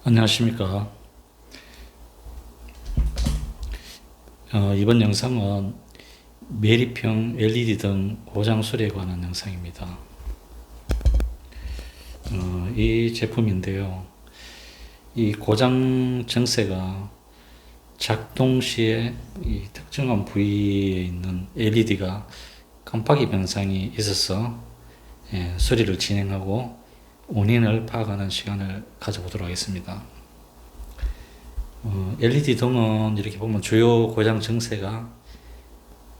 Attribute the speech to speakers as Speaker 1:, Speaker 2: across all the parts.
Speaker 1: 안녕하십니까. 이번 영상은 매립형 LED 등 고장 수리에 관한 영상입니다. 이 제품인데요. 이 고장 증세가 작동 시에 이 특정한 부위에 있는 LED가 깜빡이 변상이 있어서 수리를 진행하고 원인을 파악하는 시간을 가져보도록 하겠습니다. LED 등은 이렇게 보면 주요 고장 증세가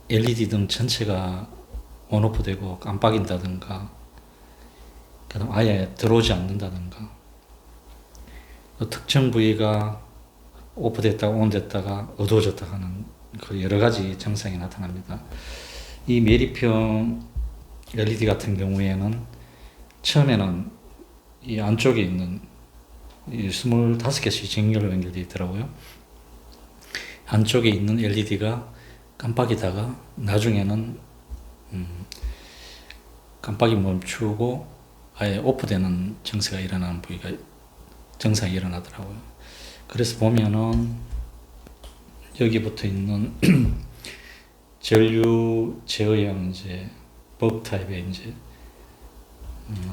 Speaker 1: LED 등 전체가 온오프 되고 깜빡인다든가, 그다음 아예 들어오지 않는다든가, 특정 부위가 오프됐다가 온됐다가 어두워졌다 하는 그 여러 가지 증상이 나타납니다. 이 매립형 LED 같은 경우에는 처음에는 이 안쪽에 있는 이 25개씩 직렬로 연결되어 있더라고요. 안쪽에 있는 LED가 깜빡이다가 나중에는 깜빡이 멈추고 아예 오프되는 증세가 일어나는 부위가 증상이 일어나더라고요. 그래서 보면은 여기 붙어 있는 전류 제어형 이제 버그 타입의 이제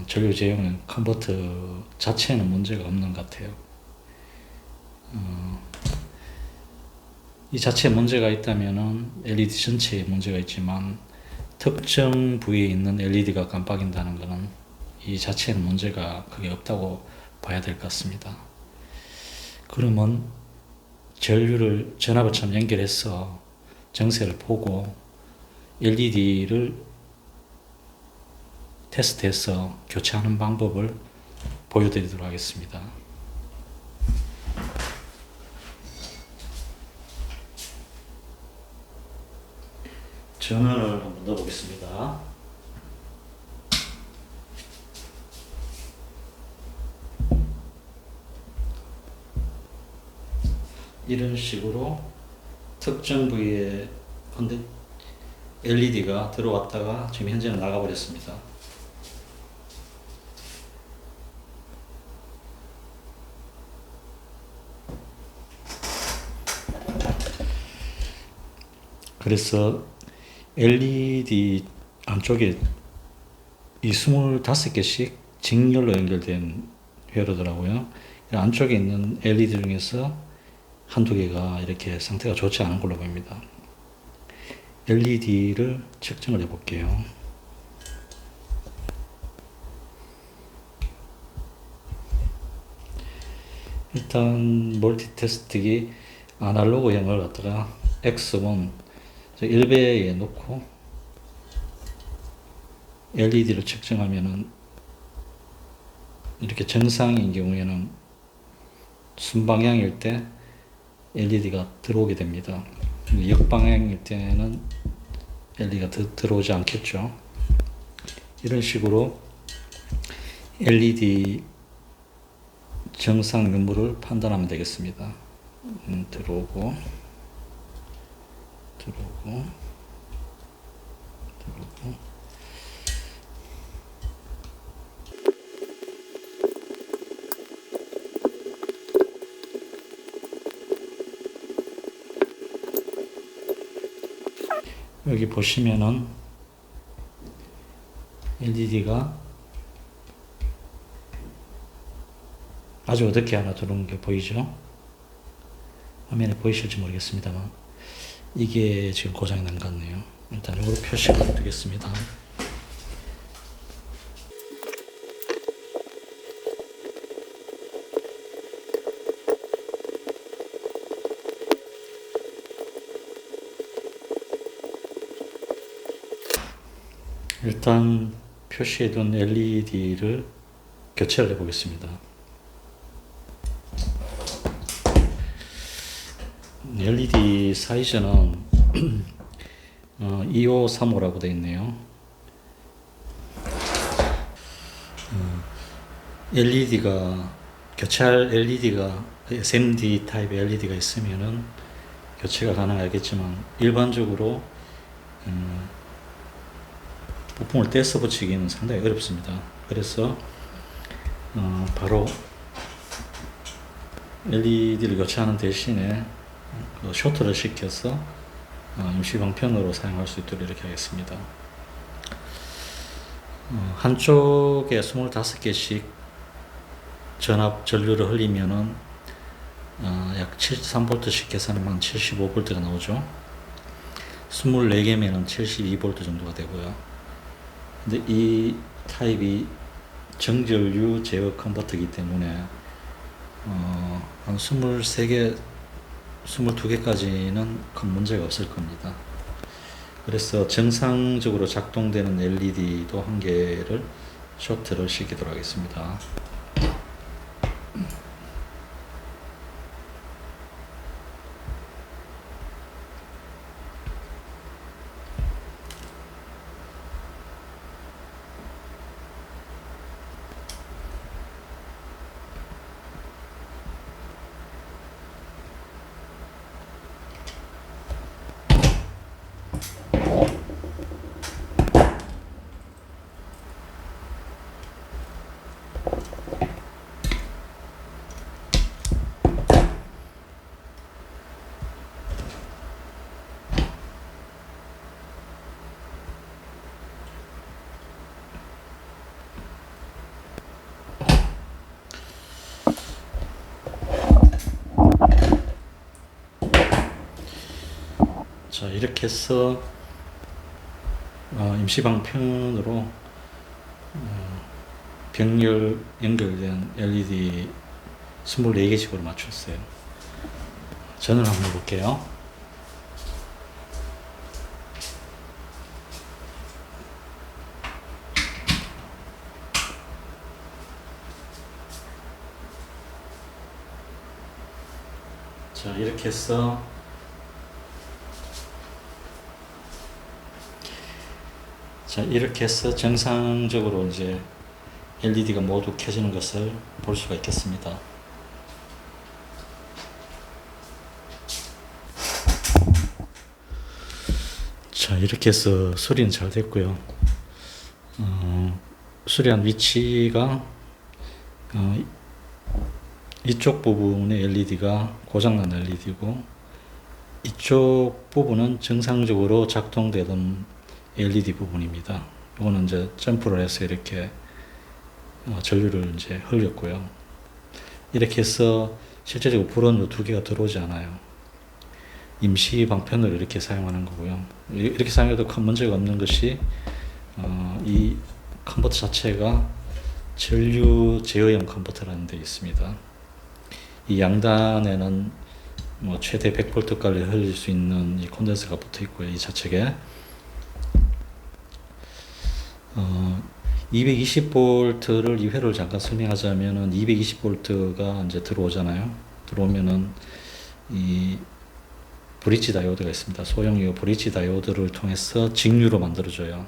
Speaker 1: 전류 제어형 컨버터 자체에는 문제가 없는 것 같아요. 이 자체에 문제가 있다면은 LED 전체에 문제가 있지만 특정 부위에 있는 LED가 깜빡인다는 것은 이 자체에는 문제가 크게 없다고 봐야 될 것 같습니다. 그러면 전류를 전압을처럼 연결해서 정세를 보고 LED를 테스트해서 교체하는 방법을 보여드리도록 하겠습니다. 전원을 한번 넣어보겠습니다. 이런 식으로 특정 부위에 LED가 들어왔다가 지금 현재는 나가버렸습니다. 그래서 LED 안쪽에 이 25개씩 직렬로 연결된 회로더라고요. 안쪽에 있는 LED 중에서 한두 개가 이렇게 상태가 좋지 않은 걸로 보입니다. LED를 측정을 해 볼게요. 일단 멀티 테스트기 아날로그형을 갖다가 X1 1배에 놓고 LED를 측정하면은 이렇게 정상인 경우에는 순방향일 때 LED가 들어오게 됩니다. 역방향일 때는 LED가 들어오지 않겠죠. 이런 식으로 LED 정상 유무를 판단하면 되겠습니다. 들어오고 여기 보시면은 LED가 아주 어둡게 하나 들어온 게 보이죠? 화면에 보이실지 모르겠습니다만 이게 지금 고장이 난 것 같네요. 일단 이걸로 표시를 드리겠습니다. 일단 표시해둔 LED를 교체를 해보겠습니다. LED 사이즈는 2535라고 되어 있네요. LED가 교체할 LED가 SMD 타입의 LED가 있으면은 교체가 가능하겠지만 일반적으로 부품을 떼서 붙이기는 상당히 어렵습니다. 그래서 바로 LED를 교체하는 대신에 그 쇼트를 시켜서 임시 방편으로 사용할 수 있도록 이렇게 하겠습니다. 한쪽에 25개씩 전압 전류를 흘리면은 약 73V씩 계산하면 75V가 나오죠. 24개면은 72V 정도가 되고요. 근데 이 타입이 정전류 제어 컨버터이기 때문에 한 23개, 22개까지는 큰 문제가 없을 겁니다. 그래서 정상적으로 작동되는 LED도 한 개를 쇼트를 시키도록 하겠습니다. 자, 이렇게 해서 임시 방편으로 병렬 연결된 LED 24개씩으로 맞췄어요. 전을 한번 해볼게요. 자, 이렇게 해서 정상적으로 이제 LED가 모두 켜지는 것을 볼 수가 있겠습니다. 자, 이렇게 해서 수리는 잘 됐고요. 수리한 위치가 이쪽 부분의 LED가 고장난 LED고 이쪽 부분은 정상적으로 작동되던 LED 부분입니다. 이거는 이제 점프를 해서 이렇게 전류를 이제 흘렸고요. 이렇게 해서 실제적으로 불은 두 개가 들어오지 않아요. 임시 방편으로 이렇게 사용하는 거고요. 이렇게 사용해도 큰 문제가 없는 것이 이 컨버터 자체가 전류 제어형 컨버터라는 데 있습니다. 이 양단에는 뭐 최대 100V까지 흘릴 수 있는 이 콘덴서가 붙어 있고요. 이 좌측에 220V를 이회로를 잠깐 설명하자면은 220V가 이제 들어오잖아요. 들어오면은 이 브릿지 다이오드가 있습니다. 소형 브릿지 다이오드를 통해서 직류로 만들어줘요.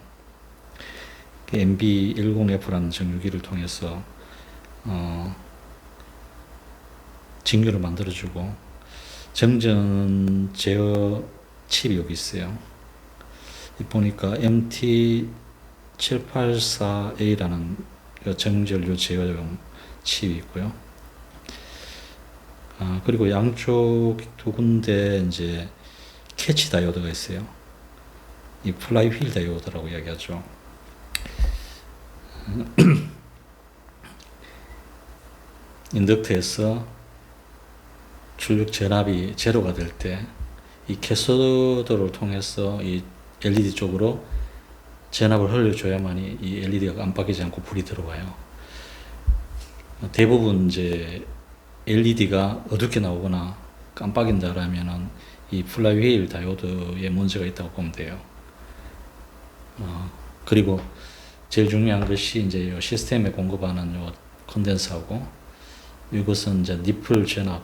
Speaker 1: MB10F라는 정유기를 통해서 직류를 만들어주고 정전 제어 칩이 여기 있어요. 보니까 MT784A라는 정전류 제어용 칩이 있고요. 그리고 양쪽 두 군데 이제 캐치 다이오드가 있어요. 이 플라이 휠 다이오드라고 이야기하죠. 인덕터에서 출력 전압이 제로가 될 때 이 캐소드를 통해서 이 LED 쪽으로 전압을 흘려줘야만이 이 LED가 깜빡이지 않고 불이 들어와요. 대부분 이제 LED가 어둡게 나오거나 깜빡인다라면은 이 플라이휠 다이오드에 문제가 있다고 보면 돼요. 그리고 제일 중요한 것이 이제 요 시스템에 공급하는 요 콘덴서하고 이것은 이제 니플 전압,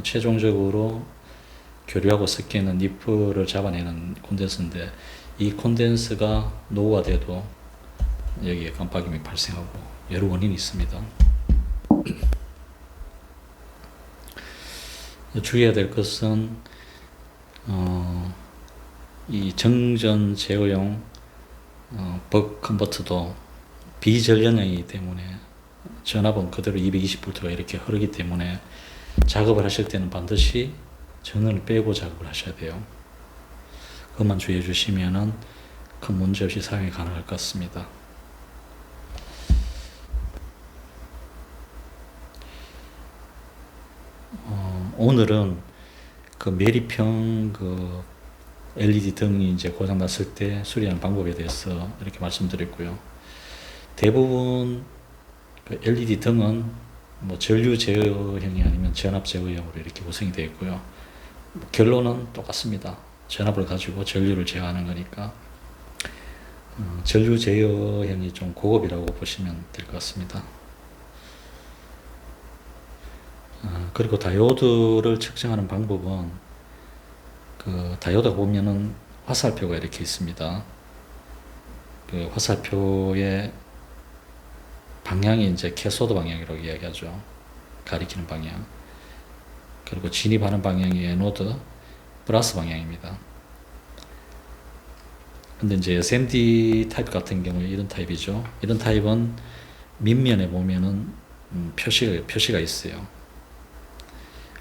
Speaker 1: 최종적으로 교류하고 섞이는 니플을 잡아내는 콘덴서인데 이 콘덴서가 노후가 돼도 여기에 깜빡임이 발생하고 여러 원인이 있습니다. 주의해야 될 것은 이 정전 제어용 벅 컨버터도 비전련형이기 때문에 전압은 그대로 220V가 이렇게 흐르기 때문에 작업을 하실 때는 반드시 전원을 빼고 작업을 하셔야 돼요. 그것만 주의해 주시면은 큰 문제 없이 사용이 가능할 것 같습니다. 오늘은 그 매립형 그 LED 등이 이제 고장 났을 때 수리하는 방법에 대해서 이렇게 말씀드렸고요. 대부분 그 LED 등은 뭐 전류 제어형이 아니면 전압 제어형으로 이렇게 구성이 되어 있고요. 결론은 똑같습니다. 전압을 가지고 전류를 제어하는 거니까 전류 제어형이 좀 고급이라고 보시면 될 것 같습니다. 그리고 다이오드를 측정하는 방법은 그 다이오드가 보면은 화살표가 이렇게 있습니다. 그 화살표의 방향이 이제 캐소드 방향이라고 이야기하죠. 가리키는 방향. 그리고 진입하는 방향이 에노드 플러스 방향입니다. 근데 이제 SMD 타입 같은 경우에 이런 타입이죠. 이런 타입은 밑면에 보면은 표시가 있어요.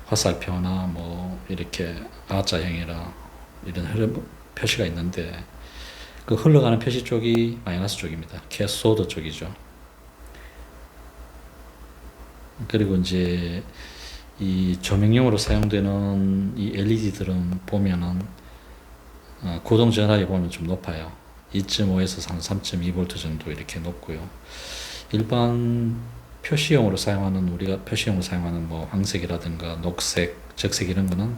Speaker 1: 화살표나 뭐 이렇게 R자형이라 이런 표시가 있는데 그 흘러가는 표시 쪽이 마이너스 쪽입니다. 캐소드 쪽이죠. 그리고 이제 이 조명용으로 사용되는 이 LED들은 보면은 고동 전압이 보면 좀 높아요. 2.5에서 한 3.2V 정도 이렇게 높고요. 일반 표시용으로 사용하는 우리가 표시용으로 사용하는 뭐 황색이라든가 녹색, 적색 이런 거는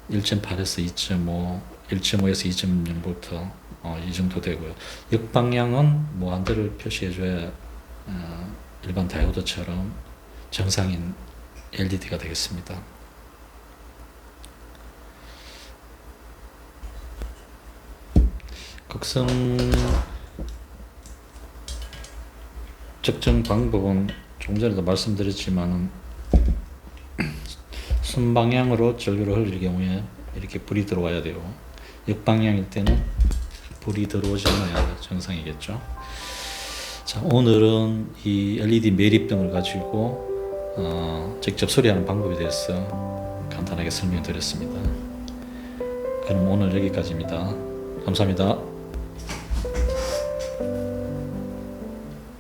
Speaker 1: 1.8에서 2.5, 1.5에서 2.0V 이 정도 되고요. 역방향은 뭐 한 대를 표시해줘야 일반 다이오드처럼 정상인 LED가 되겠습니다. 극성 측정 방법은 조금 전에도 말씀드렸지만 순방향으로 전류를 흘릴 경우에 이렇게 불이 들어와야 되고 역방향일 때는 불이 들어오지 않아야 정상이겠죠. 자, 오늘은 이 LED 매립등을 가지고 직접 수리하는 방법에 대해서 간단하게 설명드렸습니다. 그럼 오늘 여기까지입니다. 감사합니다.